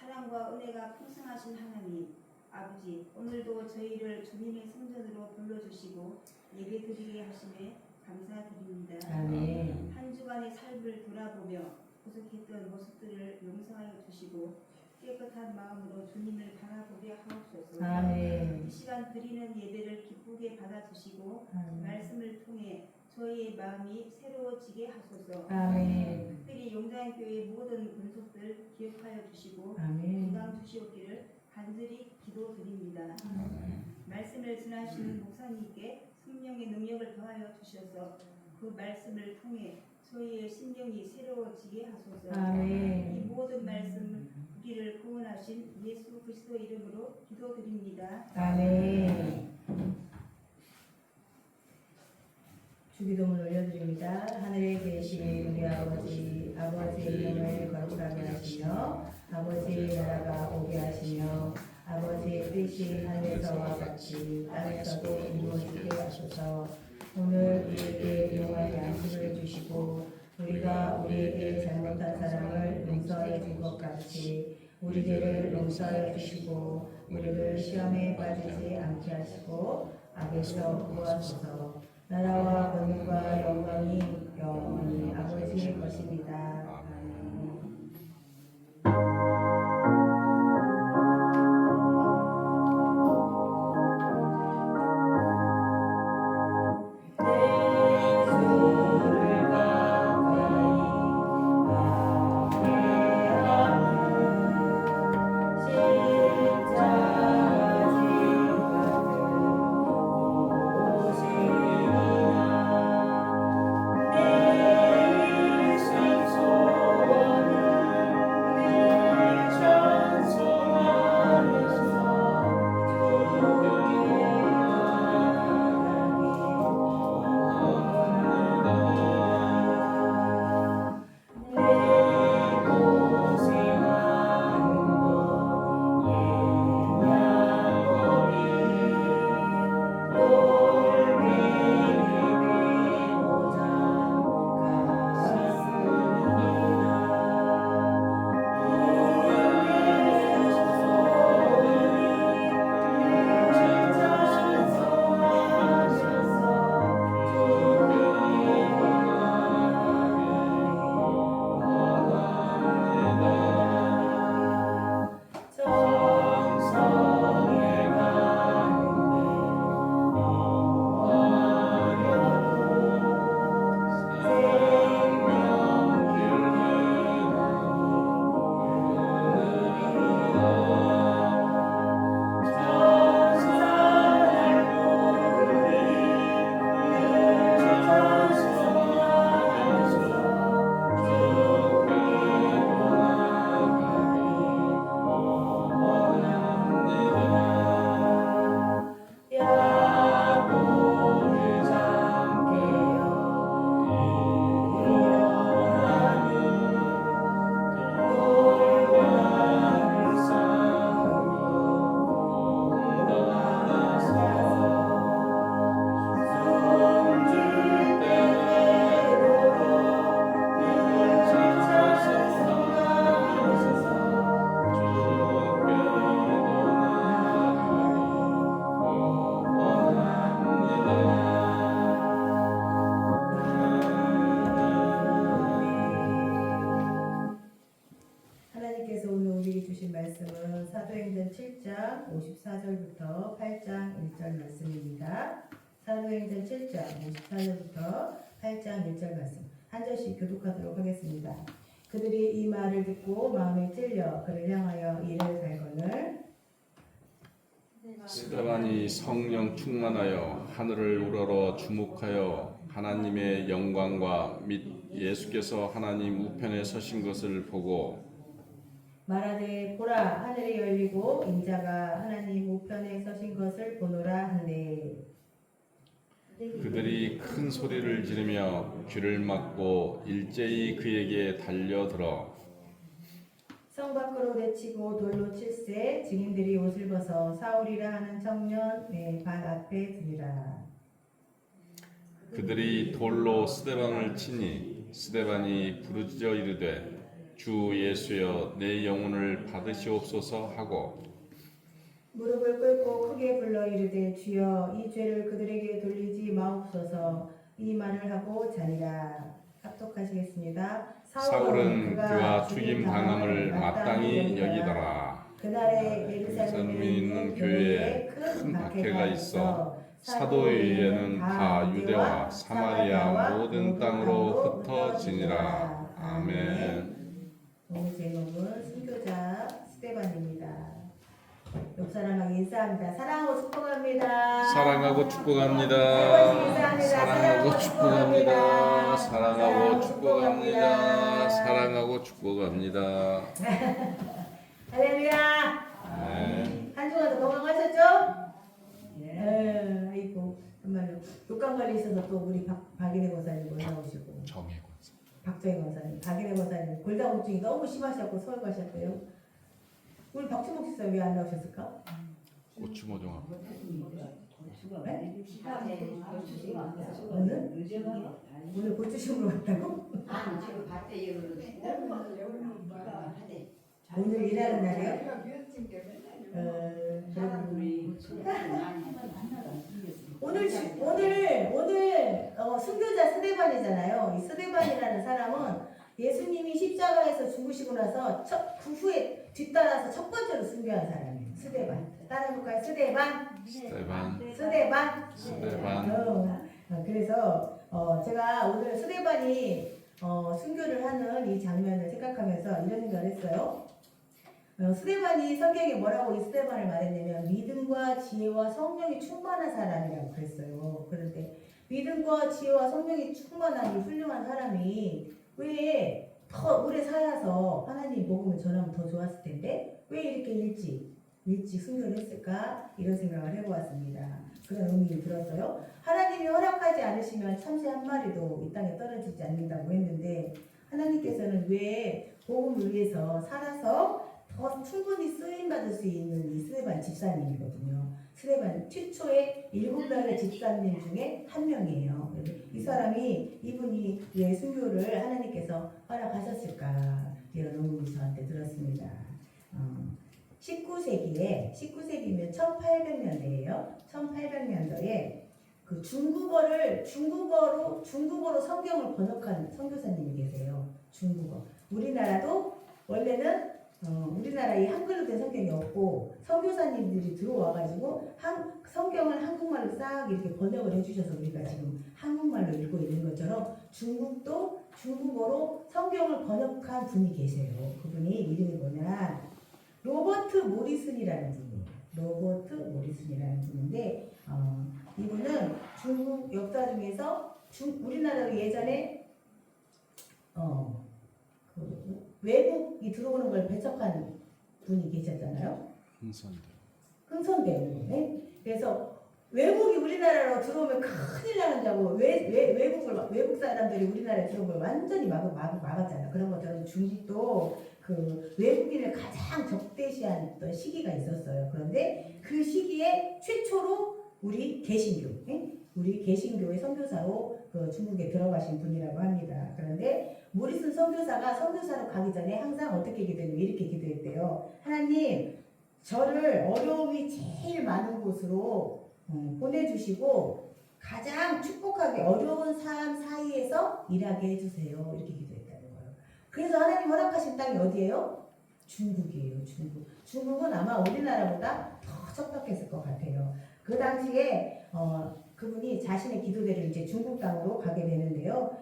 사랑과 은혜가 풍성하신 하나님 아버지, 오늘도 저희를 주님의 성전으로 불러주시고 예배드리게 하심에 감사드립니다. 아멘. 한 주간의 삶을 돌아보며 부족했던 모습들을 용서하여 주시고 깨끗한 마음으로 주님을 바라보게 하옵소서. 아멘. 이 시간 드리는 예배를 기쁘게 받아주시고 아멘. 말씀을 통해 저희의 마음이 새로워지게 하소서. 아멘. 특별히 용장교회 모든 군속들 기억하여 주시고 아멘. 건강 주시옵기를 간절히 기도드립니다. 말씀을 전하시는 목사님께 성령의 능력을 더하여 주셔서 그 말씀을 통해 저희의 심령이 새로워지게 하소서. 아멘. 이 모든 말씀 우리를 구원하신 예수 그리스도 이름으로 기도드립니다. 아멘. 주기도문 올려드립니다. 하늘에 계신 우리 아버지의 이름을 거룩하게 하시며 아버지의 나라가 오게 하시며 아버지의 뜻이 하늘에서와 같이 땅에서도 이루어지게 하소서. 오늘 우리에게 용할 양식을 주시고 우리가 우리에게 잘못한 사람을 용서해 준 것 같이 우리 죄를 용서해 주시고 우리를 시험에 빠지지 않게 하시고 악에서 구하소서. 나라와 권능과 영광이 영원히 아버지의 것입니다. 아멘. 하나님께서 오늘 우리에게 주신 말씀은 사도행전 7장 54절부터 8장 1절 말씀입니다. 사도행전 7장 54절부터 8장 1절 말씀 한 절씩 교독하도록 하겠습니다. 그들이 이 말을 듣고 마음에 찔려 그를 향하여 이를 갈거늘 스데반이 성령 충만하여 하늘을 우러러 주목하여 하나님의 영광과 및 예수께서 하나님 우편에 서신 것을 보고 말하되 보라 하늘이 열리고 인자가 하나님 우편에 서신 것을 보노라 하네. 그들이 큰 소리를 지르며 귀를 막고 일제히 그에게 달려들어 성 밖으로 내치고 돌로 칠세 증인들이 옷을 벗어 사울이라 하는 청년의 발 앞에 두니라. 그들이 돌로 스데반을 치니 스데반이 부르짖어 이르되 주 예수여 내 영혼을 받으시옵소서 하고 무릎을 꿇고 크게 불러 이르되 주여 이 죄를 그들에게 돌리지 마옵소서 이 말을 하고 자니라. 합독하시겠습니다. 사울은 그가 죽임 당함을 마땅히 여기더라. 그날에 예루살렘에 있는 교회에 큰 박해가 있어 사도의회는 다 유대와 사마리아 모든 땅으로 흩어지니라. 아멘. 오늘 제목은 순교자 스데반입니다. 옆 사람에게 인사합니다. 사랑하고 축복합니다. 사랑하고 축복합니다. 사랑하고 축복합니다. 사랑하고 축복합니다. 사랑하고 축복합니다. 할렐루야. 네. 한 주간도 건강하셨죠? 예. 아이고 정말로 독감 관리 있어서 또 우리 박인혜 권사님 올라오시고 정혜권 박정희 권사님, 박인혜 권사님 골다공증이 너무 심하셨고 서울 가셨고요. 우리 박주목 집사 왜 안 나오셨을까? 고추모종합 오늘 고추심으로 왔다고? 오늘 일하는 날이요? 오늘 순교자 스데반이잖아요. 이 스데반이라는 사람은 예수님이 십자가에서 죽으시고 나서 그 후에 뒤따라서 첫 번째로 순교한 사람이에요. 스데반. 따라해볼까요? 스데반. 그래서 제가 오늘 스데반이 순교를 하는 이 장면을 생각하면서 이런 생각을 했어요. 스데반이 성경에 뭐라고 이 스데반을 말했냐면 믿음과 지혜와 성령이 충만한 사람이라고 그랬어요. 그런데 믿음과 지혜와 성령이 충만한 이 훌륭한 사람이 왜 더 오래 살아서 하나님 복음을 전하면 더 좋았을 텐데 왜 이렇게 일찍 순교를 했을까? 이런 생각을 해보았습니다. 그런 의미를 들었어요. 하나님이 허락하지 않으시면 참새 한 마리도 이 땅에 떨어지지 않는다고 했는데 하나님께서는 왜 복음을 위해서 살아서 더 충분히 쓰임받을 수 있는 이 스데반 집사님이거든요. 스데반 최초의 7명의 집사님 중에 한 명이에요. 이 사람이 이분이 왜 순교를 하나님께서 허락하셨을까 이런 의문이 저한테 들었습니다. 19세기면 1800년대예요. 1800년도에 그 중국어로 성경을 번역한 선교사님이 계세요. 중국어. 우리나라도 원래는 우리나라 이 한글로 된 성경이 없고 선교사님들이 들어와가지고 성경을 한국말로 싹 이렇게 번역을 해주셔서 우리가 지금 한국말로 읽고 있는 것처럼 중국도 중국어로 성경을 번역한 분이 계세요. 그분이 이름이 뭐냐? 로버트 모리슨이라는 분이에요. 로버트 모리슨이라는 분인데 이분은 중국 역사 중에서 우리나라로 예전에 외국이 들어오는 걸 배척한 분이 계셨잖아요. 흥선대원이네. 그래서 외국이 우리나라로 들어오면 큰일 나는 줄 알고 외국 사람들이 우리나라에 들어온 걸 완전히 막았잖아요. 그런 것처럼 중국도 그 외국인을 가장 적대시한 시기가 있었어요. 그런데 그 시기에 최초로 우리 개신교의 선교사로 그 중국에 들어가신 분이라고 합니다. 그런데 모리슨 선교사가 선교사로 가기 전에 항상 어떻게 기도했냐면 이렇게 기도했대요. 하나님, 저를 어려움이 제일 많은 곳으로 보내주시고 가장 축복하게 어려운 삶 사이에서 일하게 해주세요. 이렇게 기도했다는 거예요. 그래서 하나님 허락하신 땅이 어디예요? 중국이에요. 중국은 아마 우리나라보다 더 척박했을 것 같아요. 그 당시에 그분이 자신의 기도대로 이제 중국 땅으로 가게 되는데요.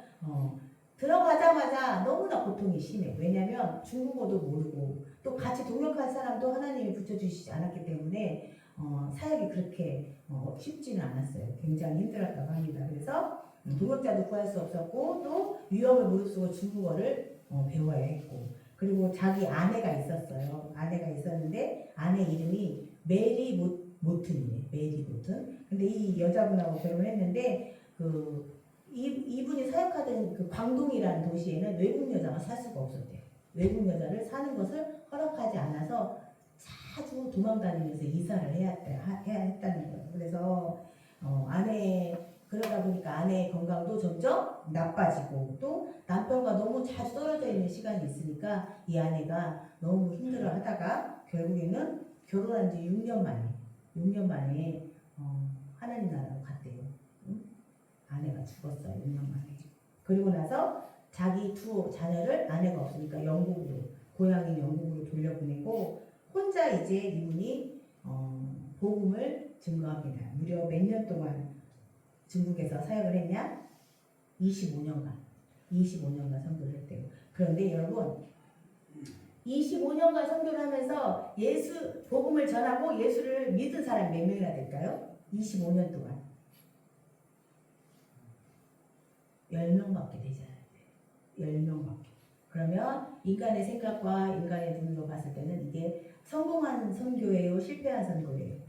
들어가자마자 너무나 고통이 심해. 왜냐하면 중국어도 모르고 또 같이 동역할 사람도 하나님이 붙여주시지 않았기 때문에 사역이 그렇게 쉽지는 않았어요. 굉장히 힘들었다고 합니다. 그래서 동역자도 구할 수 없었고 또 위험을 무릅쓰고 중국어를 배워야 했고 그리고 자기 아내가 있었어요. 아내가 있었는데 아내 이름이 메리 모튼이에요. 메리 모튼. 근데 이 여자분하고 결혼했는데 이분이 사역하던 그 광동이라는 도시에는 외국 여자가 살 수가 없었대요. 외국 여자를 사는 것을 허락하지 않아서 자주 도망다니면서 이사를 해야 했다는 거예요. 그래서 아내 그러다 보니까 아내의 건강도 점점 나빠지고 또 남편과 너무 자주 떨어져 있는 시간이 있으니까 이 아내가 너무 힘들어 하다가 결국에는 결혼한 지 6년 만에 하나님 나라로 갔대요. 응? 아내가 죽었어요. 6년 만에. 그리고 나서 자기 두 자녀를 아내가 없으니까 영국으로 고향인 영국으로 돌려보내고 혼자 이제 이분이 복음을 증거합니다. 무려 몇 년 동안 중국에서 사역을 했냐? 25년간 선교를 했대요. 그런데 여러분 25년간 선교를 하면서 예수 복음을 전하고 예수를 믿은 사람 몇 명이나 될까요? 25년 동안 10명밖에 되지 않았대요. 10명밖에. 그러면 인간의 생각과 인간의 눈으로 봤을 때는 이게 성공한 선교예요? 실패한 선교예요?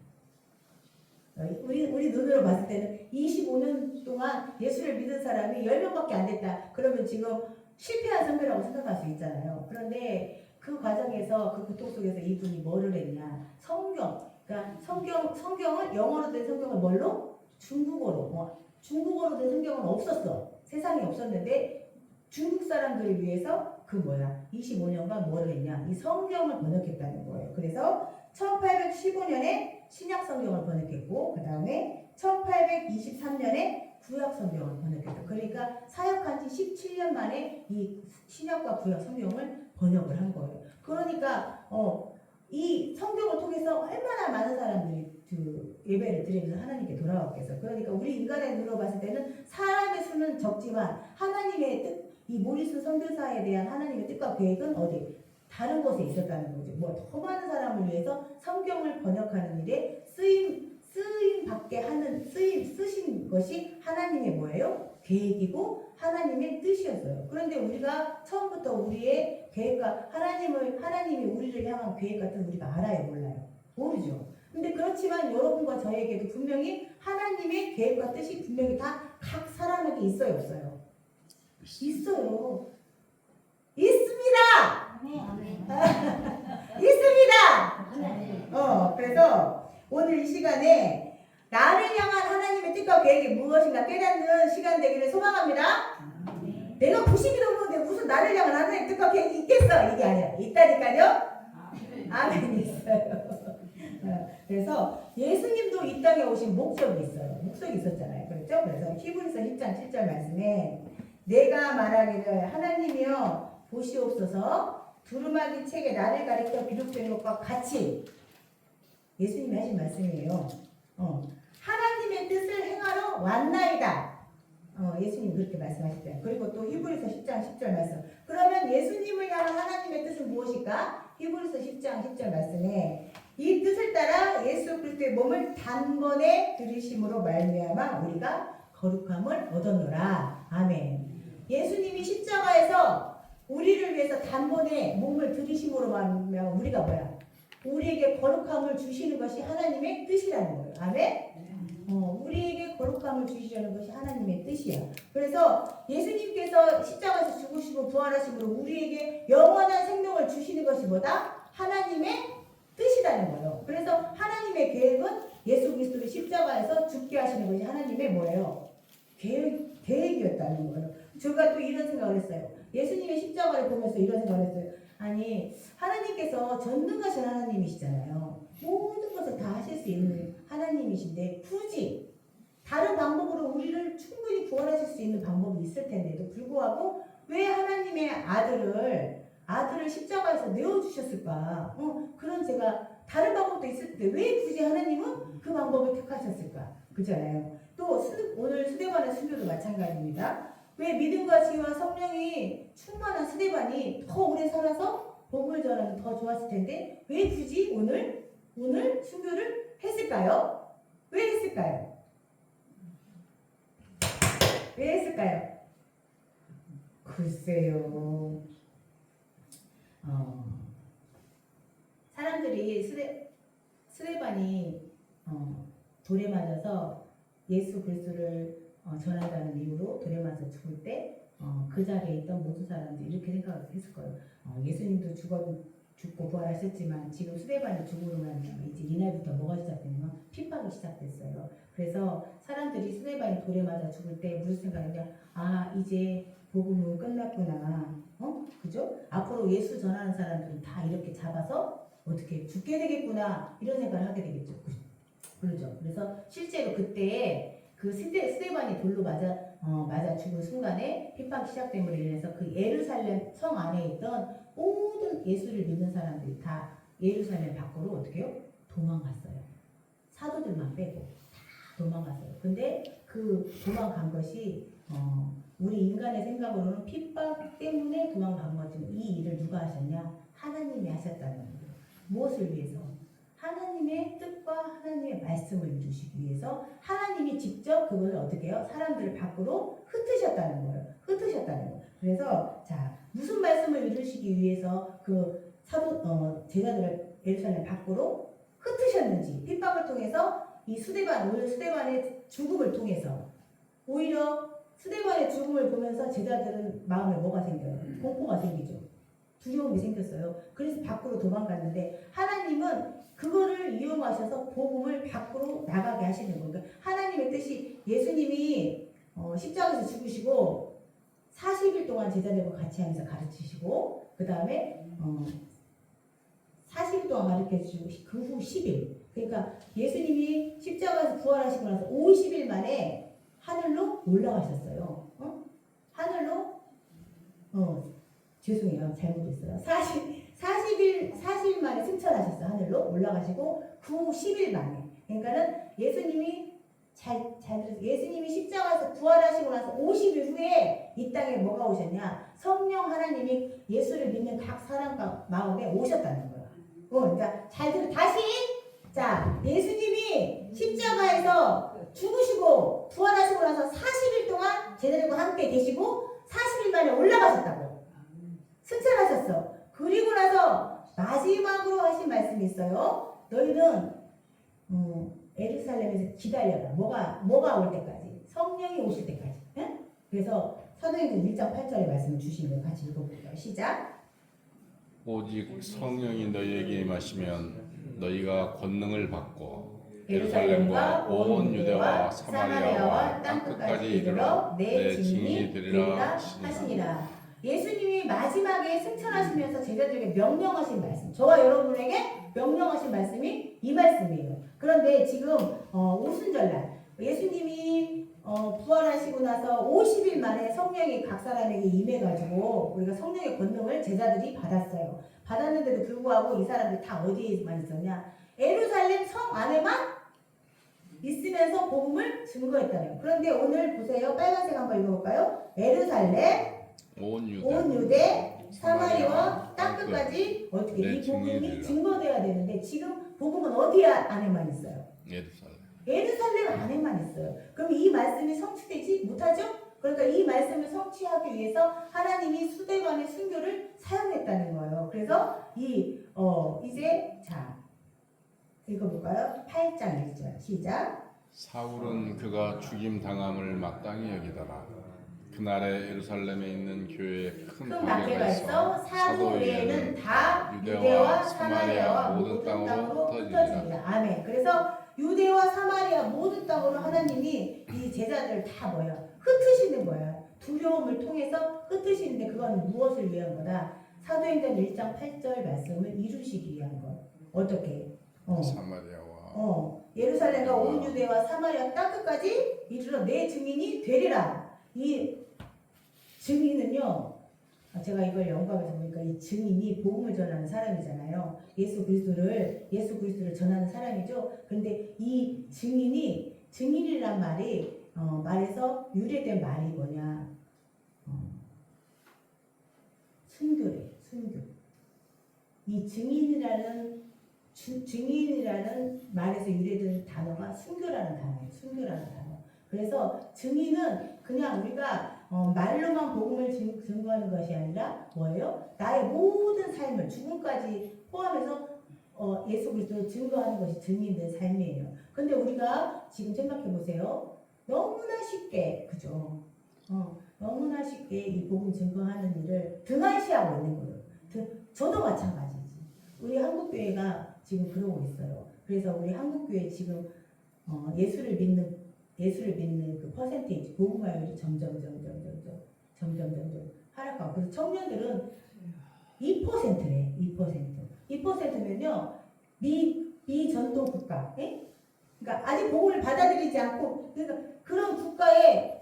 우리 눈으로 봤을 때는 25년 동안 예수를 믿은 사람이 10명밖에 안 됐다. 그러면 지금 실패한 선교라고 생각할 수 있잖아요. 그런데 그 과정에서 그 고통 속에서 이분이 뭐를 했냐? 그러니까 성경은 영어로 된 성경은 뭘로? 중국어로 된 성경은 없었어. 세상에 없었는데 중국 사람들을 위해서 25년간 뭐를 했냐? 이 성경을 번역했다는 거예요. 그래서 1815년에 신약 성경을 번역했고 그 다음에 1823년에 구약 성경을 번역했다. 그러니까 사역한 지 17년 만에 이 신약과 구약 성경을 번역을 한 거예요. 그러니까 이 성경을 통해서 얼마나 많은 사람들이 그 예배를 드리면서 하나님께 돌아왔겠어. 그러니까 우리 인간의 눈으로 봤을 때는 사람의 수는 적지만 하나님의 뜻, 이 모리스 선교사에 대한 하나님의 뜻과 계획은 어디? 다른 곳에 있었다는 거죠. 더 많은 사람을 위해서 성경을 번역하는 일에 쓰신 것이 하나님의 뭐예요? 계획이고 하나님의 뜻이었어요. 그런데 우리가 처음부터 우리의 계획과 하나님이 우리를 향한 계획 같은 우리가 알아요, 몰라요? 모르죠. 근데 그렇지만 여러분과 저에게도 분명히 하나님의 계획과 뜻이 분명히 다 각 사람에게 있어요, 없어요? 있어요. 있습니다. 있습니다. 그래서 오늘 이 시간에 나를 향한 하나님의 뜻과 계획이 무엇인가 깨닫는 시간 되기를 소망합니다. 내가 90이 넘었는데 무슨 나를 향한 하나님의 뜻과 계획이 있겠어? 이게 아니야. 있다니까요. 아멘. 있어요. 그래서 예수님도 이 땅에 오신 목적이 있어요. 목적이 있었잖아요. 그렇죠? 그래서 히브리서 10장 7절 말씀에 내가 말하기를 하나님이여 보시옵소서 두루마기 책에 나를 가리켜 기록된 것과 같이 예수님이 하신 말씀이에요. 하나님의 뜻을 행하러 왔나이다. 예수님 그렇게 말씀하셨대요. 그리고 또 히브리서 10장 10절 말씀. 그러면 예수님을 향한 하나님의 뜻은 무엇일까? 히브리서 10장 10절 말씀에 이 뜻을 따라 예수 그리스도의 몸을 단번에 들이심으로 말미암아 우리가 거룩함을 얻었노라. 아멘. 예수님이 십자가에서 우리를 위해서 단번에 몸을 들이심으로 말미암아 우리가 뭐야? 우리에게 거룩함을 주시는 것이 하나님의 뜻이라는 거예요. 아멘. 우리에게 거룩함을 주시려는 것이 하나님의 뜻이야. 그래서 예수님께서 십자가에서 죽으시고 부활하심으로 우리에게 영원한 생명을 주시는 것이 뭐다? 하나님의 뜻이라는 거예요. 그래서 하나님의 계획은 예수 그리스도를 십자가에서 죽게 하시는 것이 하나님의 뭐예요? 계획이었다는 거예요. 제가 또 이런 생각을 했어요. 예수님의 십자가를 보면서 이런 생각을 했어요. 아니 하나님께서 전능하신 하나님이시잖아요. 모든 것을 다 하실 수 있는 하나님이신데 굳이 다른 방법으로 우리를 충분히 구원하실 수 있는 방법이 있을 텐데도 불구하고 왜 하나님의 아들을 십자가에서 내어주셨을까? 그런 제가 다른 방법도 있을 때 왜 굳이 하나님은 그 방법을 택하셨을까? 그잖아요. 또 오늘 스데반의 순교도 마찬가지입니다. 왜 믿음과 지혜와 성령이 충만한 스데반이 더 오래 살아서 복음을 전하면 더 좋았을 텐데 왜 굳이 오늘 순교를 했을까요? 왜 했을까요? 왜 했을까요? 글쎄요. 사람들이 스데반이 돌에 맞아서 예수 그리스도를 전한다는 이유로 돌에 맞아 죽을 때 그 자리에 있던 모든 사람들이 이렇게 생각했을 거예요. 예수님도 죽고 부활하셨지만 지금 스데반이 죽음으로 말미암아 이제 이날부터 뭐가 시작되냐면 핍박이 시작됐어요. 그래서 사람들이 스데반이 돌에 맞아 죽을 때 무슨 생각이냐? 아 이제 복음은 끝났구나. 그죠? 앞으로 예수 전하는 사람들은 다 이렇게 잡아서 어떻게 죽게 되겠구나 이런 생각을 하게 되겠죠. 그렇죠. 그래서 실제로 그때 그 스데반이 돌로 맞아 죽은 순간에 핍박이 시작됨으로 인해서 그 예루살렘 성 안에 있던 모든 예수를 믿는 사람들이 다 예루살렘 밖으로 어떻게 해요? 도망갔어요. 사도들만 빼고 다 도망갔어요. 근데 그 도망간 것이 우리 인간의 생각으로는 핍박 때문에 도망간 거지만 이 일을 누가 하셨냐? 하나님이 하셨다는 거예요. 무엇을 위해서? 하나님의 뜻과 하나님의 말씀을 이루시기 위해서 하나님이 직접 그것을 어떻게 해요? 사람들을 밖으로 흩으셨다는 거예요. 흩으셨다는 거예요. 그래서 자 무슨 말씀을 이루시기 위해서 그 제자들을 예루살렘 밖으로 흩으셨는지 핍박을 통해서 이 오히려 스데반의 죽음을 통해서 오히려 스데반의 죽음을 보면서 제자들은 마음에 뭐가 생겨요? 공포가 생기죠. 두려움이 생겼어요. 그래서 밖으로 도망갔는데 하나님은 그거를 이용하셔서 복음을 밖으로 나가게 하시는 거예요. 그러니까 하나님의 뜻이 예수님이 십자가에서 죽으시고 40일 동안 제자들과 같이 하면서 가르치시고 그 다음에 40일 동안 가르쳐주시고 그 후 10일 그러니까 예수님이 십자가에서 부활하시고 나서 50일 만에 하늘로 올라가셨어요. 하늘로 죄송해요. 잘못했어요. 40일 만에 승천하셨어요. 하늘로 올라가시고 그 후 10일 만에. 그러니까는 예수님이 잘 들으세요. 예수님이 십자가에서 부활하시고 나서 50일 후에 이 땅에 뭐가 오셨냐? 성령 하나님이 예수를 믿는 각 사람 마음에 오셨다는 거예요. 그러니까 잘 들으세요. 다시 자 예수님이 십자가에서 죽으시고 부활하시고 나서 40일 동안 제자들과 함께 계시고 40일 만에 올라가셨다고. 승천하셨어. 그리고 나서 마지막으로 하신 말씀이 있어요. 너희는 예루살렘에서 기다려라. 뭐가 올 때까지? 성령이 오실 때까지. 응? 그래서 사도행전 1장 8절의 말씀을 주신 거 같이 읽어볼게요. 시작. 오직 성령이 너희에게 임하시면 너희가 권능을 받고 예루살렘과 온 유대와 사마리아와 땅끝까지 이르러 내 증인이 되리라 하시니라. 예수님이 마지막에 승천하시면서 제자들에게 명령하신 말씀, 저와 여러분에게 명령하신 말씀이 이 말씀이에요. 그런데 지금 오순절날 예수님이 부활하시고 나서 50일 만에 성령이 각 사람에게 임해가지고 우리가 성령의 권능을 제자들이 받았어요. 받았는데도 불구하고 이 사람들이 다 어디에만 있었냐? 예루살렘 성 안에만 있으면서 복음을 증거했다네요. 그런데 오늘 보세요. 빨간색 한번 읽어볼까요? 예루살렘 온 유대 사마리아와 땅끝까지 어떻게 이 복음이 증거돼야 되는데 지금 복음은 어디 안에만 있어요? 예루살렘 안에만 있어요. 그럼 이 말씀이 성취되지 못하죠? 그러니까 이 말씀을 성취하기 위해서 하나님이 스데반의 순교를 사용했다는 거예요. 그래서 이제 자 읽어볼까요? 8장 1절 시작. 사울은 그가 죽임 당함을 마땅히 여기더라. 그날에 예루살렘에 있는 교회에 큰 박해가 있어 사도 외에는 다 유대와 사마리아와 모든 땅으로 흩어지니라. 아멘. 그래서 유대와 사마리아 모든 땅으로 하나님이 이 제자들 다 뭐예요? 흩으시는 거예요. 두려움을 통해서 흩으시는데 그건 무엇을 위한 거다? 사도행전 1장 8절 말씀을 이루시기 위한 거. 어떻게? 사마리아와 예루살렘과 온 유대와 사마리아 땅끝까지 이르러 내 증인이 되리라. 이 증인은요, 제가 이걸 영광에서 보니까 이 증인이 복음을 전하는 사람이잖아요. 예수 그리스도를 전하는 사람이죠. 근데 이 증인이란 말에서 유래된 말이 뭐냐? 순교래, 순교. 이 증인이라는 말에서 유래된 단어가 순교라는 단어예요. 순교라는 단어. 그래서 증인은 그냥 우리가 말로만 복음을 증거하는 것이 아니라 뭐예요? 나의 모든 삶을 죽음까지 포함해서 예수 그리스도를 증거하는 것이 증인된 삶이에요. 근데 우리가 지금 생각해 보세요. 너무나 쉽게 그죠? 너무나 쉽게 이 복음 증거하는 일을 등한시하고 있는 거예요. 저도 마찬가지지. 우리 한국교회가 지금 그러고 있어요. 그래서 우리 한국교회 지금 예수를 믿는 그 퍼센테이지 복음화율이 점점 하락하고, 그래서 청년들은 2%래. 2%면요 미전도 국가, 예? 그러니까 아직 복음을 받아들이지 않고, 그러니까 그런 국가에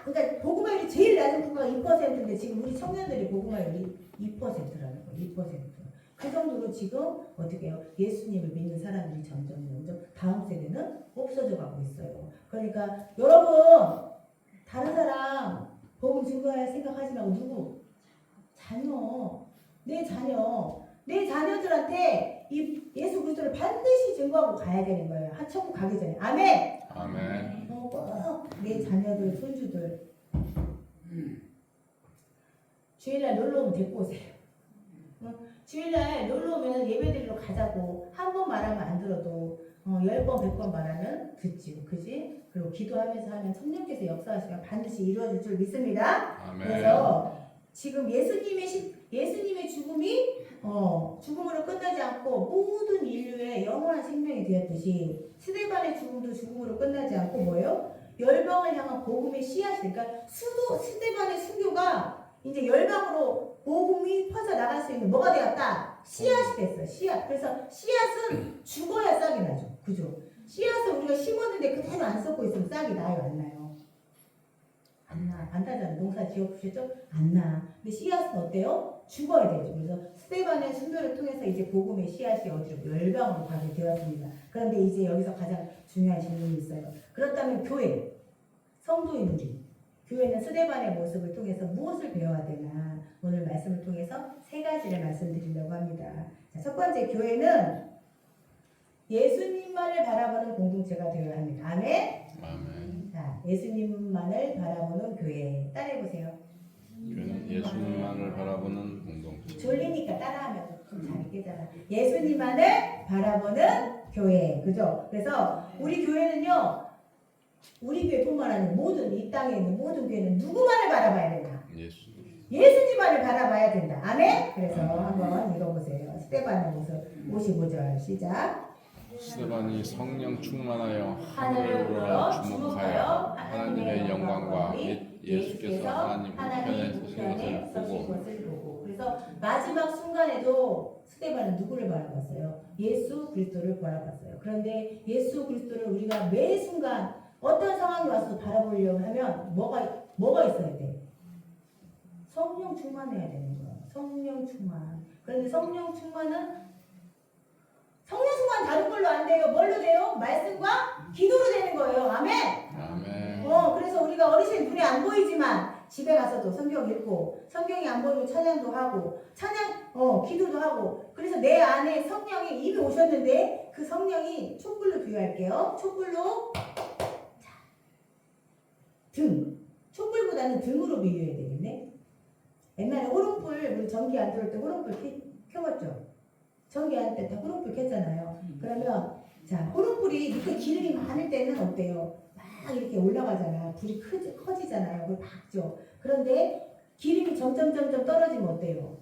그러니까 복음화율이 제일 낮은 국가가 2%인데 지금 우리 청년들이 복음화율이 2%라는 거예요. 2%. 그 정도로 지금 어떻게 해요? 예수님을 믿는 사람들이 점점 다음 세대는 없어져 가고 있어요. 그러니까 여러분, 다른 사람 복음 증거할 생각하지 말고 누구? 내 자녀들한테 이 예수 그리스도를 반드시 증거하고 가야 되는 거예요. 천국 가기 전에. 아멘. 아멘. 꼭 내 자녀들, 손주들 주일날 놀러 오면 데리고 오세요. 주일날 놀러 오면 예배드리러 가자고 한 번 말하면 안 들어도 10번, 100번 말하면 듣지. 그지? 그리고 기도하면서 하면 성령께서 역사하시면 반드시 이루어질 줄 믿습니다. 아멘. 그래서 지금 예수님의 죽음이 죽음으로 끝나지 않고 모든 인류의 영원한 생명이 되었듯이 스데반의 죽음도 죽음으로 끝나지 않고 뭐예요? 열방을 향한 복음의 씨앗이, 그러니까 스데반의 순교가 이제 열방으로 복음이 퍼져 나갈 수 있는 뭐가 되었다? 씨앗이 됐어요. 씨앗. 그래서 씨앗은 죽어야 싹이 나죠. 그죠? 씨앗을 우리가 심었는데 그대로 안 썩고 있으면 싹이 나요, 안 나요? 안 나. 안 나잖아요. 농사 지어보셨죠? 안 나. 근데 씨앗은 어때요? 죽어야 되죠. 그래서 스데반의 순교를 통해서 이제 복음의 씨앗이 어디로? 열방으로 가게 되었습니다. 그런데 이제 여기서 가장 중요한 질문이 있어요. 그렇다면 교회, 성도인 우리, 교회는 스데반의 모습을 통해서 무엇을 배워야 되나? 오늘 말씀을 통해서 세 가지를 말씀드리려고 합니다. 자, 첫 번째, 교회는 예수님만을 바라보는 공동체가 되어야 합니다. 아멘? 아멘. 자, 예수님만을 바라보는 교회. 따라해보세요. 교회는 예수님만을 바라보는 공동체. 졸리니까 따라하면 좀 잘 깨잖아. 예수님만을 바라보는 교회. 그죠? 그래서 우리 교회는요, 우리 교회뿐만 아니라 모든 이 땅에 있는 모든 교회는 누구만을 바라봐야 된다? 예수님만을 바라봐야 된다. 아멘? 그래서 한번 읽어보세요. 스데반의 모습 55절 시작. 스데반이 성령 충만하여 하늘을 우러러 주목하여 하나님의 영광과 및 예수께서 하나님 우편에 서신 것을 보고. 그래서 마지막 순간에도 스데반은 누구를 바라봤어요? 예수 그리스도를 바라봤어요. 그런데 예수 그리스도를 우리가 매 순간 어떤 상황이 와서 바라보려고 하면 뭐가 있어야 돼? 성령 충만해야 되는 거예요. 성령 충만. 그런데 성령 충만 다른 걸로 안 돼요. 뭘로 돼요? 말씀과 기도로 되는 거예요. 아멘. 아멘. 그래서 우리가 어르신 눈에 안 보이지만 집에 가서도 성경 읽고, 성경이 안 보이면 찬양도 하고, 기도도 하고. 그래서 내 안에 성령이 이미 오셨는데 그 성령이 촛불로 비유할게요. 촛불로 촛불보다는 등으로 비유해야 되겠네. 옛날에 호롱불, 우리 전기 안 들어올 때 호롱불 켜봤죠? 전기 안 때 다 호롱불 켰잖아요. 그러면 자, 호롱불이 이렇게 기름이 많을 때는 어때요? 막 이렇게 올라가잖아. 불이 커지잖아요. 그걸 박죠. 그런데 기름이 점점 떨어지면 어때요?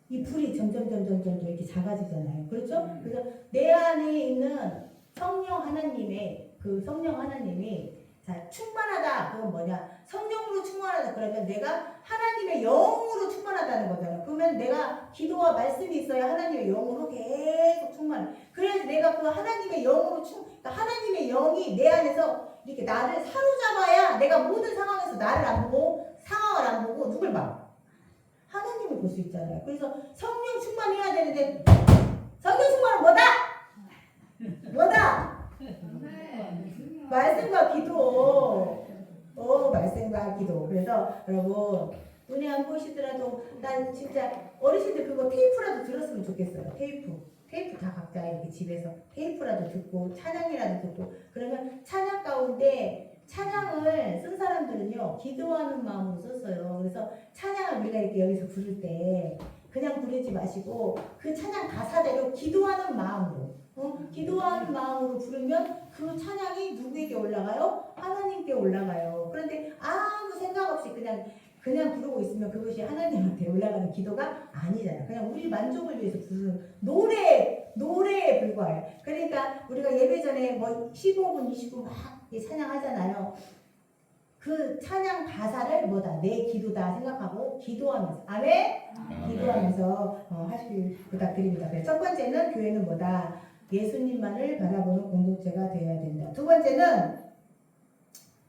이 불이 점점 이렇게 작아지잖아요. 그렇죠? 그래서 내 안에 있는 성령 하나님이 자, 충만하다. 그건 뭐냐? 성령으로 충만하다. 그러면 내가 하나님의 영으로 충만하다는 거잖아. 그러면 내가 기도와 말씀이 있어야 하나님의 영으로 계속 충만해. 그래서 내가 그 하나님의 영으로 그러니까 하나님의 영이 내 안에서 이렇게 나를 사로잡아야 내가 모든 상황에서 나를 안 보고 상황을 안 보고 누굴 봐? 하나님을 볼 수 있잖아요. 그래서 성령 충만해야 되는데 성령 충만은 뭐다? 말씀과 기도. 말씀과 기도. 그래서 여러분 눈에 안 보이시더라도 난 진짜 어르신들 그거 테이프라도 들었으면 좋겠어요. 테이프 다 각자 이렇게 집에서 테이프라도 듣고 찬양이라도 듣고. 그러면 찬양 가운데 찬양을 쓴 사람들은요 기도하는 마음으로 썼어요. 그래서 찬양을 우리가 이렇게 여기서 부를 때 그냥 부르지 마시고 그 찬양 가사대로 기도하는 마음으로 기도하는 마음으로 부르면 그 찬양이 누구에게 올라가요? 하나님께 올라가요. 그런데 아무 생각 없이 그냥 그냥 부르고 있으면 그것이 하나님한테 올라가는 기도가 아니잖아요. 그냥 우리 만족을 위해서 부르는 노래에 불과해요. 그러니까 우리가 예배 전에 뭐 15분, 20분 막 찬양하잖아요. 그 찬양 가사를 뭐다? 내 기도다 생각하고 기도하면서 아멘? 기도하면서 하시길 부탁드립니다. 그래서 첫 번째는 교회는 뭐다? 예수님만을 바라보는 공동체가 되어야 된다. 두 번째는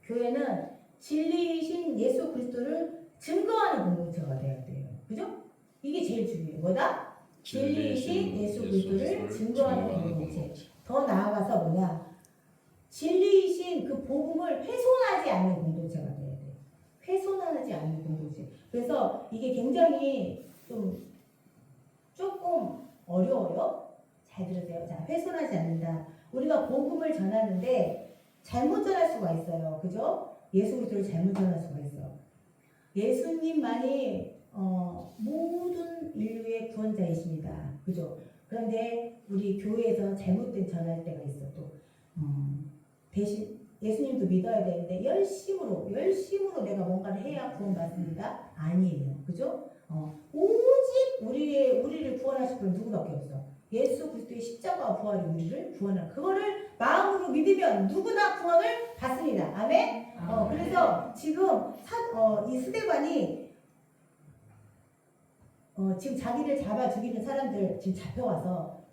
교회는 진리이신 예수 그리스도를 증거하는 공동체가 되어야 돼요. 그죠? 이게 제일 중요해요. 뭐다? 진리이신 예수 그리스도를 증거하는 공동체. 더 나아가서 뭐냐? 진리이신 그 복음을 훼손하지 않는 공동체가 돼야 돼요. 훼손하지 않는 공동체. 그래서 이게 굉장히 조금 어려워요. 잘 들으세요. 자, 훼손하지 않는다. 우리가 복음을 전하는데 잘못 전할 수가 있어요. 그죠? 예수 그리스도를 잘못 전할 수가 있어. 예수님만이 모든 인류의 구원자이십니다. 그죠? 그런데 우리 교회에서 잘못된 전할 때가 있어 또. 대신 예수님도 믿어야 되는데 열심으로 내가 뭔가를 해야 구원받습니다. 아니에요. 그죠? 오직 우리를 구원하실 분은 누구밖에 없어. 예수 그리스도의 십자가와 부활이 우리를 구원한 그거를 마음으로 믿으면 누구나 구원을 받습니다. 아멘. 그래서 지금 이 스데반이 지금 자기를 잡아 죽이는 사람들 지금 잡혀와서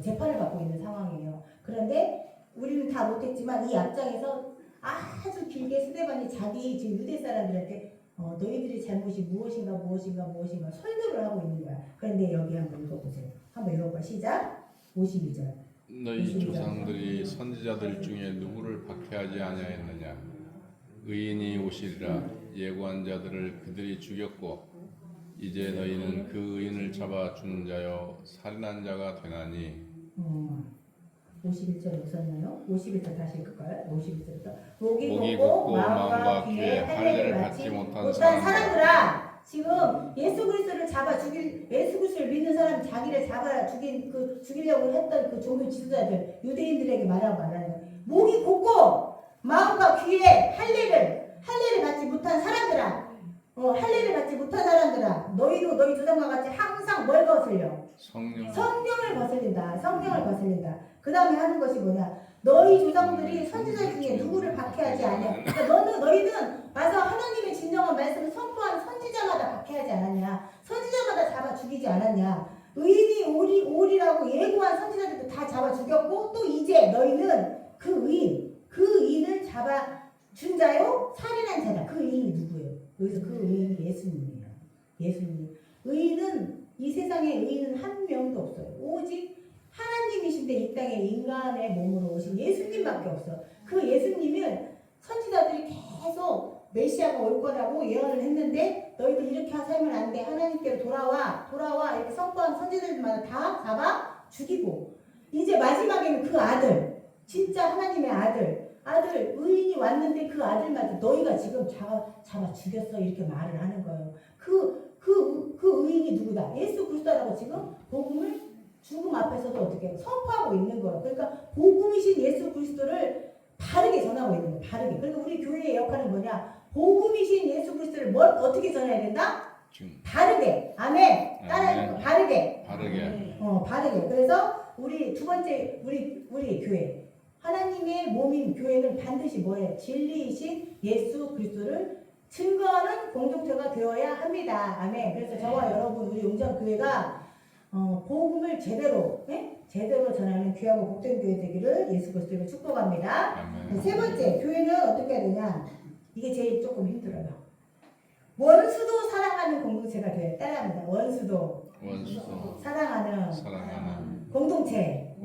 재판을 받고 있는 상황이에요. 그런데 우리는 다 못했지만 이 앞장에서 아주 길게 스데반이 자기 지금 유대 사람들한테 너희들의 잘못이 무엇인가 설교를 하고 있는 거야. 그런데 여기 한번 읽어보세요. 한번 읽어봐. 시작. 52절. 너희 조상들이 선지자들 중에 누구를 박해하지 아니하였느냐? 의인이 오시리라 예고한 자들을 그들이 죽였고 이제 너희는 그 의인을 잡아 죽는 자여 살인한 자가 되나니 51절 웃었나요? 51절 다시 읽을까요? 51절부터 목이 걷고 마음과 귀에 할례를 받지 못한 사람들아 지금 예수 그리스도를 예수 그리스도를 믿는 사람 자기를 잡아 죽이려고 했던 그 종교 지도자들 유대인들에게 말하는 거예요. 목이 걷고 마음과 귀에 할례를 받지 못한 사람들아 할례를 받지 못한 사람들아 너희도 너희 조상과 같이 항상 뭘 거슬려? 성령을 거슬린다. 그 다음에 하는 것이 뭐냐? 너희 조상들이 선지자 중에 누구를 박해하지 않냐? 그러니까 너희는 와서 하나님의 진정한 말씀을 선포하는 선지자마다 박해하지 않았냐? 선지자마다 잡아 죽이지 않았냐? 의인이 오리라고 예고한 선지자들도 다 잡아 죽였고 또 이제 너희는 그 의인을 잡아 준 자요? 살인한 자다. 그 의인이 누구예요? 여기서 그 의인이 예수님이에요. 예수님. 이 세상에 의인은 한 명도 없어요. 오직 하나님이신데 이 땅에 인간의 몸으로 오신 예수님밖에 없어. 그 예수님은 선지자들이 계속 메시아가 올 거라고 예언을 했는데 너희들 이렇게 살면 안 돼. 하나님께로 돌아와 이렇게 선포한 선지자들마다 다 잡아 죽이고 이제 마지막에는 그 아들 진짜 하나님의 아들 의인이 왔는데 그 아들마저 너희가 지금 잡아 죽였어 이렇게 말을 하는 거예요. 그 의인이 누구다? 예수 그리스도라고 지금 복음을 죽음 앞에서도 어떻게 선포하고 있는 거예요. 그러니까 복음이신 예수 그리스도를 바르게 전하고 있는 거예요. 바르게. 그러니까 우리 교회의 역할은 뭐냐? 복음이신 예수 그리스도를 어떻게 전해야 된다? 바르게. 아멘. 따라해요. 바르게. 바르게. 그래서 우리 두 번째 우리 교회 하나님의 몸인 교회는 반드시 뭐예요? 진리이신 예수 그리스도를 증거하는 공동체가 되어야 합니다. 아멘. 그래서 저와 여러분 우리 용정교회가 복음을 제대로 전하는 귀하고 복된 교회 되기를 예수 그리스도로 축복합니다. 아멘. 세 번째 교회는 어떻게 해야 되냐? 이게 제일 조금 힘들어요. 원수도 사랑하는 공동체가 되어야 따라합니다. 원수도 사랑하는 공동체.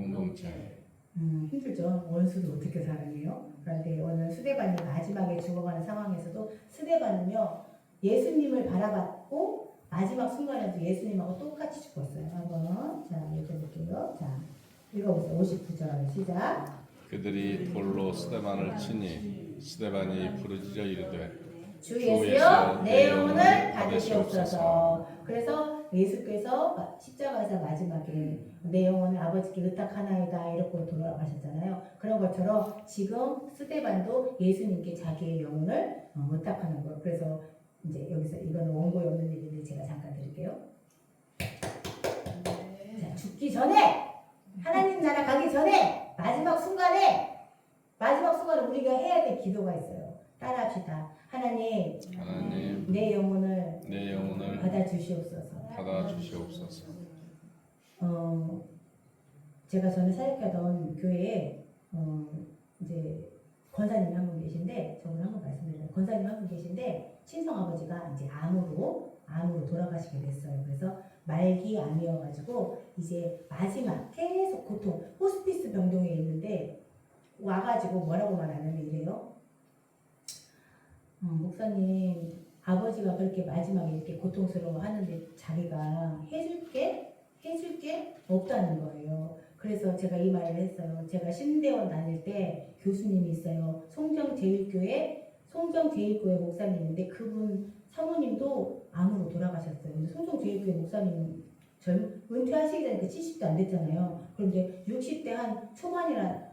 힘들죠. 원수도 어떻게 사랑해요? 그런데 오늘 스데반이 마지막에 죽어가는 상황에서도 스데반은요 예수님을 바라봤고 마지막 순간에도 예수님하고 똑같이 죽었어요. 한번 자 읽어볼게요. 자 읽어보세요. 59절 시작. 그들이 돌로 스데반을 치니 스데반이 부르짖어 이르되 주 예수여 내 영혼을 받으시옵소서. 그래서 예수께서 십자가에서 마지막에 내 영혼을 아버지께 의탁하나이다 이렇게 돌아가셨잖아요. 그런 것처럼 지금 스데반도 예수님께 자기의 영혼을 의탁하는 거예요. 그래서 이제 여기서 이거는 원고에 없는 얘기인데 제가 잠깐 드릴게요. 자, 죽기 전에 하나님 나라 가기 전에 마지막 순간에 우리가 해야 될 기도가 있어요. 따라합시다. 하나님 내 영혼을 받아주시옵소서. 제가 전에 사역하던 교회에 이제 권사님이 한 분 계신데, 저번에 한번 말씀드렸는데, 권사님 한 분 계신데 친정아버지가 이제 암으로 돌아가시게 됐어요. 그래서 말기 암이어가지고 이제 마지막 계속 고통, 호스피스 병동에 있는데 와가지고 뭐라고 말하냐면 이래요. 목사님, 아버지가 그렇게 마지막에 이렇게 고통스러워하는데 자기가 해줄 게 없다는 거예요. 그래서 제가 이 말을 했어요. 제가 신대원 다닐 때 교수님이 있어요. 송정제일교회 목사님인데 그분 사모님도 암으로 돌아가셨어요. 근데 송정제일교회 목사님은 은퇴하시기 전에 70도 안 됐잖아요. 그런데 60대 한 초반이나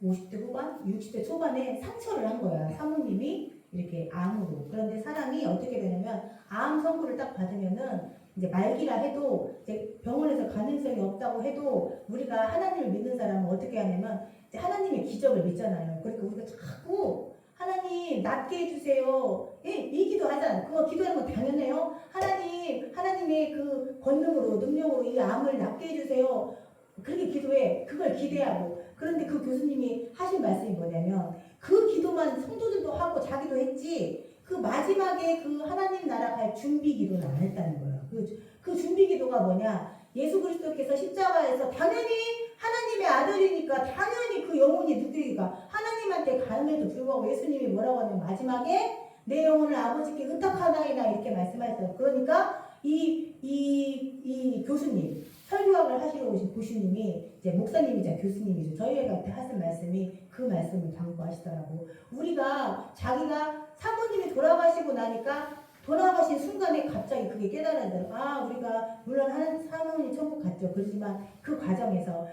50대 후반, 60대 초반에 상처를 한 거야. 사모님이 이렇게 암으로. 그런데 사람이 어떻게 되냐면 암 선고를 딱 받으면은 이제 말기라 해도 이제 병원에서 가능성이 없다고 해도 우리가 하나님을 믿는 사람은 어떻게 하냐면 이제 하나님의 기적을 믿잖아요. 그러니까 우리가 자꾸 하나님 낫게 해주세요. 예, 이 기도 하잖아요. 그거 기도하는 건 당연해요. 하나님의 그 권능으로 능력으로 이 암을 낫게 해주세요. 그렇게 기도해. 그걸 기대하고. 그런데 그 교수님이 하신 말씀이 뭐냐면 그 기도만 성도들도 하고 자기도 했지 그 마지막에 그 하나님 나라 갈 준비 기도는 안 했다는 거예요. 그 준비 기도가 뭐냐? 예수 그리스도께서 십자가에서 당연히 하나님의 아들이니까 당연히 그 영혼이 누구이가 하나님한테 가는데도 불구하고 예수님이 뭐라고 하냐면 마지막에 내 영혼을 아버지께 의탁하나이다 이렇게 말씀하셨어요. 그러니까 이 교수님 설교학을 하시러 오신 교수님이 이제 목사님이자 교수님이죠. 저희한테 하신 말씀이 그 말씀을 담고하시더라고. 우리가 자기가 사모님이 돌아가시고 나니까 돌아가신 순간에 갑자기 그게 깨달아져요. 아, 우리가 물론 사모님 천국 갔죠. 그렇지만 그 과정에서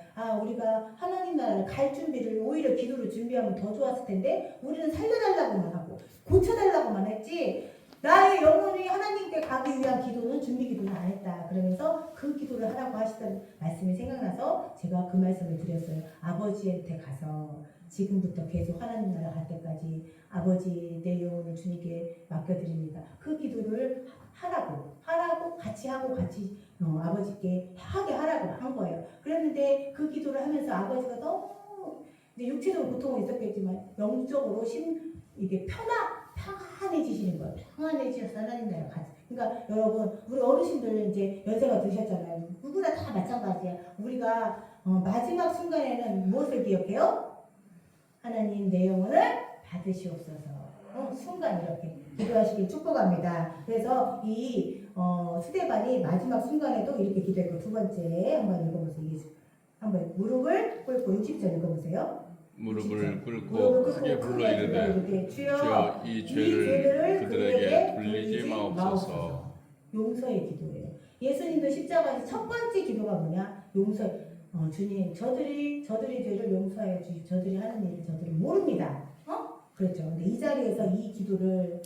우리가 하나님 나라를 갈 준비를 오히려 기도를 준비하면 더 좋았을 텐데 우리는 살려달라고만 하고 고쳐달라고만 했지 나의 영혼이 하나님께 가기 위한 기도는 준비 기도는 안 했다. 그러면서 그 기도를 하라고 하시던 말씀이 생각나서 제가 그 말씀을 드렸어요. 아버지한테 가서 지금부터 계속 하나님 나라 갈 때까지 아버지 내 영혼을 주님께 맡겨드립니다. 그 기도를 하라고 같이 하고 같이 아버지께 하게 하라고 한 거예요. 그랬는데 그 기도를 하면서 아버지가 너무 이제 육체적으로 고통은 있었겠지만 영적으로 이게 평안해지시는 거예요. 평안해지셔서 하나님 나라 가지. 그러니까 여러분 우리 어르신들 이제 연세가 드셨잖아요. 누구나 다 마찬가지야. 우리가 마지막 순간에는 무엇을 기억해요? 하나님 내 영혼을 받으시옵소서. 순간 이렇게 기도하시길 축복합니다. 그래서 이 스데반이 마지막 순간에도 이렇게 기도했고 두 번째 한번 읽어보세요. 한번 무릎을 꿇고 60절 읽어보세요. 무릎을 꿇고 크게 불러 이르되 주여 이 죄를 그들에게 돌리지 마옵소서. 용서의 기도예요. 예수님도 십자가에서 첫 번째 기도가 뭐냐? 용서. 주님 저들이 죄를 용서하여 주시. 저들이 하는 일을 저들이 모릅니다. 그렇죠. 근데 이 자리에서 이 기도를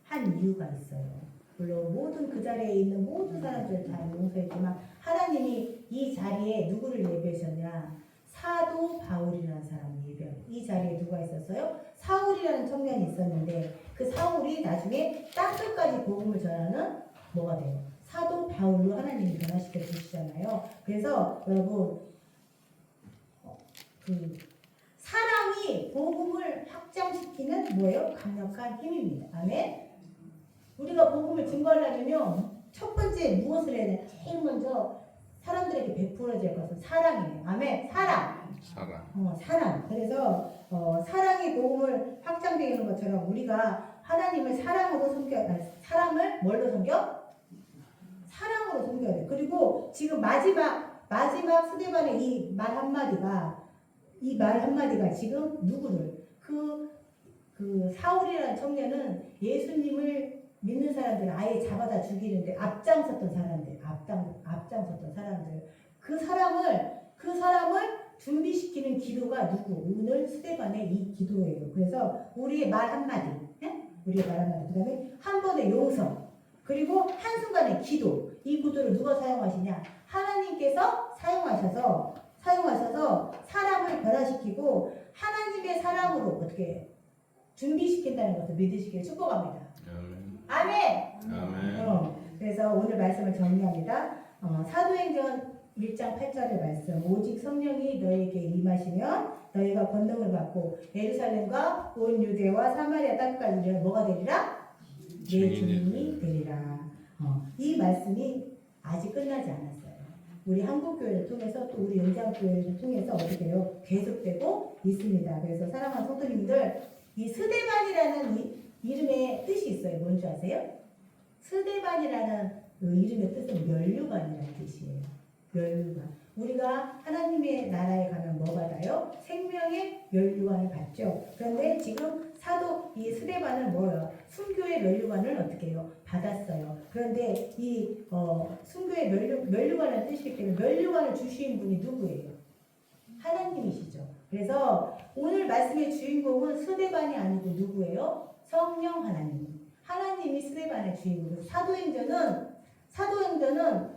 한 이유가 있어요. 물론 모든 그 자리에 있는 모든 사람들 다 용서했지만 하나님이 이 자리에 누구를 예배하셨냐? 사도 바울이라는 사람을 예배하고 이 자리에 누가 있었어요? 사울이라는 청년이 있었는데 그 사울이 나중에 땅끝까지 복음을 전하는 뭐가 돼요? 사도 바울로 하나님이 변화시켜 주시잖아요. 그래서 여러분 그 사랑이 복음을 확장시키는 뭐예요? 강력한 힘입니다. 아멘. 우리가 복음을 증거하려면요 첫 번째 무엇을 해야 되나? 제일 먼저 사람들에게 베풀어질 것은 사랑이에요. 아멘. 사랑. 사랑. 그래서 사랑의 복음을 확장되게 하는 것처럼 우리가 하나님을 사랑으로 사랑을 뭘로 섬겨? 사랑으로 섬겨야 돼. 그리고 지금 마지막 스데반의 이 말 한마디가 지금 누구를 그 사울이라는 청년은 예수님을 믿는 사람들을 아예 잡아다 죽이는데 앞장섰던 사람들 그 사람을 준비시키는 기도가 누구? 오늘 스데반의 이 기도예요. 그래서 우리의 말 한마디 그다음에 한 번의 용서 그리고 한순간의 기도. 이 구도를 누가 사용하시냐? 하나님께서 사용하셔서 사람을 변화시키고 하나님의 사람으로 어떻게 준비시킨다는 것을 믿으시기를 축복합니다. 아멘. 아멘. 그래서 오늘 말씀을 정리합니다. 사도행전 1장 8절의 말씀. 오직 성령이 너에게 임하시면 너희가 권능을 받고 예루살렘과 온 유대와 사마리아 땅까지 뭐가 되리라? 내 주님이 되리라. 이 말씀이 아직 끝나지 않았어요. 우리 한국교회를 통해서 또 우리 영장교회를 통해서 어떻게 해요? 계속되고 있습니다. 그래서 사랑하는 성도님들, 이 스데반이라는 이름의 뜻이 있어요. 뭔지 아세요? 스데반이라는 그 이름의 뜻은 면류관이라는 뜻이에요. 면류관. 우리가 하나님의 나라에 가면 뭐 받아요? 생명의 면류관을 받죠. 그런데 지금 사도 이 스데반은 뭐예요? 순교의 면류관을 어떻게 해요? 받았어요. 그런데 이 순교의 면류관을 뜻이기 때문에 면류관을 주신 분이 누구예요? 하나님이시죠. 그래서 오늘 말씀의 주인공은 스데반이 아니고 누구예요? 성령 하나님. 하나님이 스데반의 주인공이고 사도행전은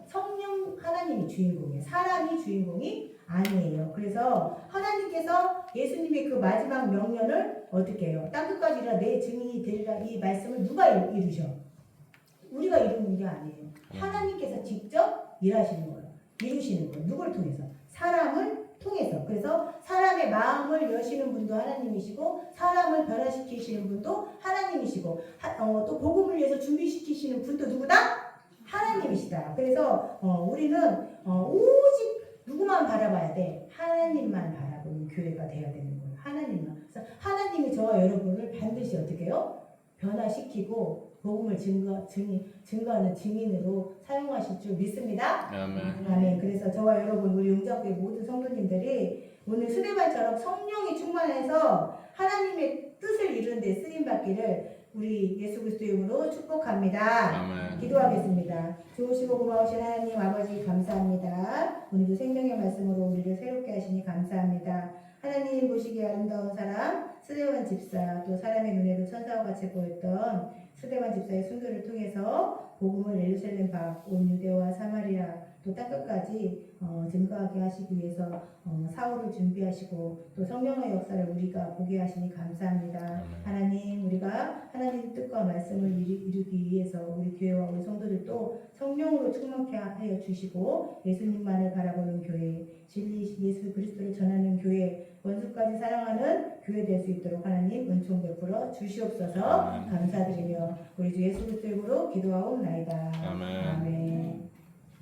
성령 하나님이 주인공이에요. 사람이 주인공이 아니에요. 그래서 하나님께서 예수님의 그 마지막 명령을 어떻게 해요? 땅끝까지 이르라 내 증인이 되리라 이 말씀을 누가 이루셔? 우리가 이루는 게 아니에요. 하나님께서 직접 일하시는 거예요. 이루시는 거예요. 누굴 통해서? 사람을 통해서. 그래서 사람의 마음을 여시는 분도 하나님이시고 사람을 변화시키시는 분도 하나님이시고 또 복음을 위해서 준비시키시는 분도 누구다? 하나님이시다. 그래서 우리는 오직 누구만 바라봐야 돼? 하나님만 바라보는 교회가 되어야 되는 거예요. 하나님만. 그래서 하나님이 저와 여러분을 반드시 어떻게 해요? 변화시키고 복음을 증거하는 증인으로 사용하실 줄 믿습니다. 아멘. 아멘. 그래서 저와 여러분 우리 용자교회 모든 성도님들이 오늘 스데반처럼 성령이 충만해서 하나님의 뜻을 이루는 데 쓰임받기를 우리 예수 그리스도의 이름으로 축복합니다. 아멘. 기도하겠습니다. 좋으시고 고마우신 하나님 아버지 감사합니다. 오늘도 생명의 말씀으로 우리를 새롭게 하시니 감사합니다. 하나님 보시기에 아름다운 사람 스데반 집사 또 사람의 눈에도 천사와 같이 보였던 스데반 집사의 순교를 통해서 복음을 예루살렘 밖 온 유대와 사마리아 또 땅끝까지 증거하게 하시기 위해서 사울을 준비하시고 또 성령의 역사를 우리가 보게 하시니 감사합니다. 하나님 우리가 하나님 뜻과 말씀을 이루기 위해서 우리 교회와 우리 성도들도 성령으로 충만케 하여 주시고 예수님만을 바라보는 교회 진리 예수 그리스도를 전하는 교회 원수까지 사랑하는 교회 될 수 있도록 하나님 은총 베풀어 주시옵소서. 감사드리며 우리 주 예수 그리스도 이름으로 기도하옵나이다. 아멘. 아멘.